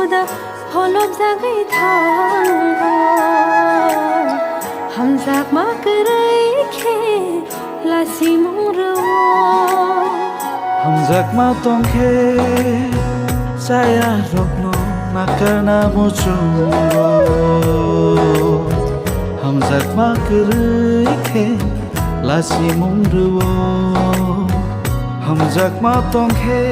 suda holop zagai thango hamzak makrai khe lasi mungro hamzak ma tongkhe saya rokno nakarna muchungo hamzak makrai khe lasi mungro hamzak ma tongkhe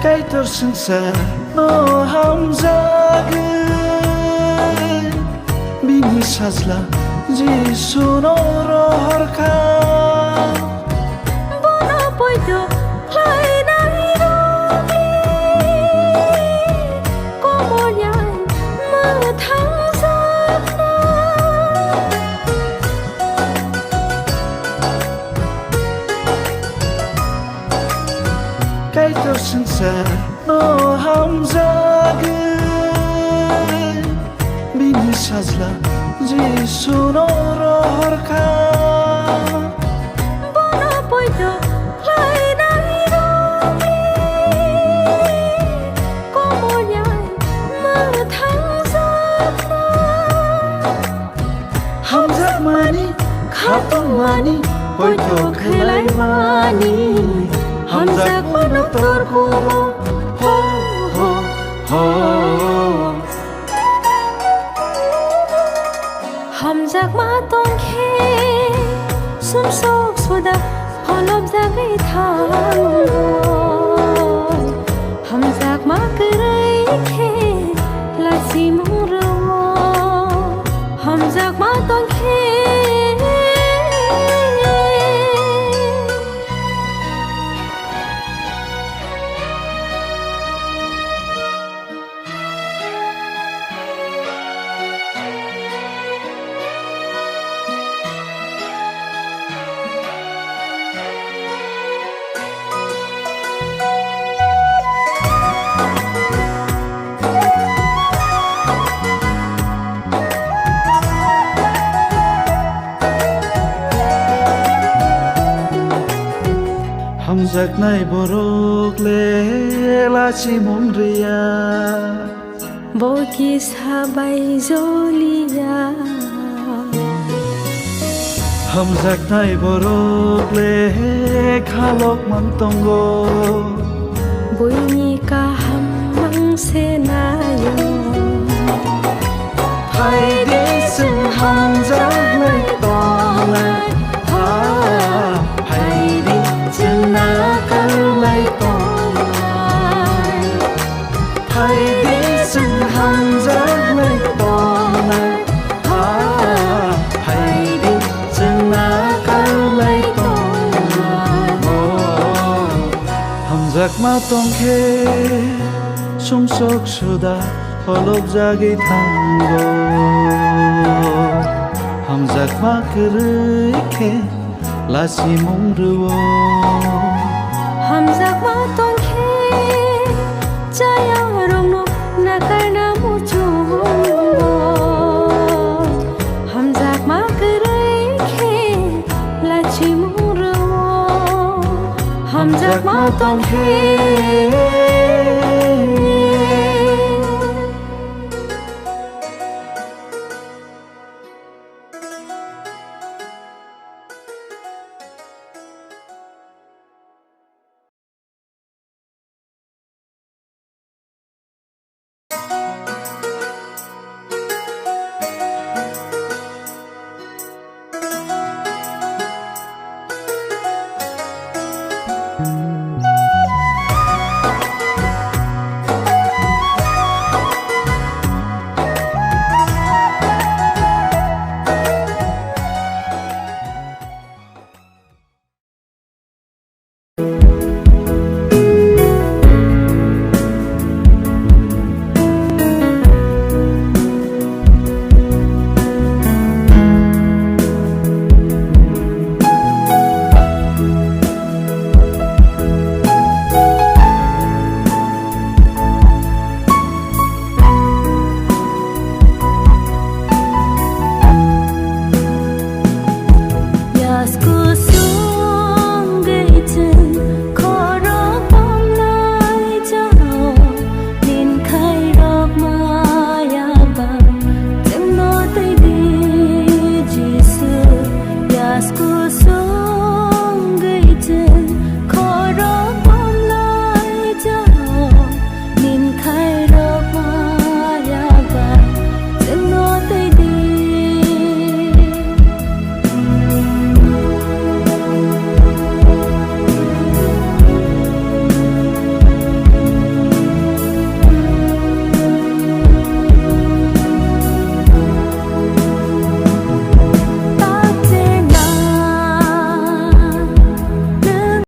Kaitor sensar no hamzak bini sazla jisu no rohorka bona poito lai nai robi komolyan ma thang sakna Kaitor sensar no hamzak bini sazla jisu no rohorka bona poito lai nai robi komolyan ma thang sakna hamzak mani khatong mani poito khelai mani hamzak mano tor ko ho ho ho hamzak ma tongkhe sumsok soda holop zagai thango hamzak ma krai khe lasi mungro hamzak ma tongkhe hamzak nai borok le lasi mungria boki sabai zolia hamzak nai borok le khalok mantongo boini ka hamang senayo hai de sing hamzak nai tong lai ha hai de sing na kal lai tong lai hai de sing hamzak nai tong lai ha hai de sing na kal lai tong lai hamzak ma tong khe sumsok suda holop zagi thango hamzak ma krai khe lasi mungro hamzak ma tongkhe chaya rongno nakarna muchungo hamzak ma krai khe lachi mungro hamzak ma tongkhe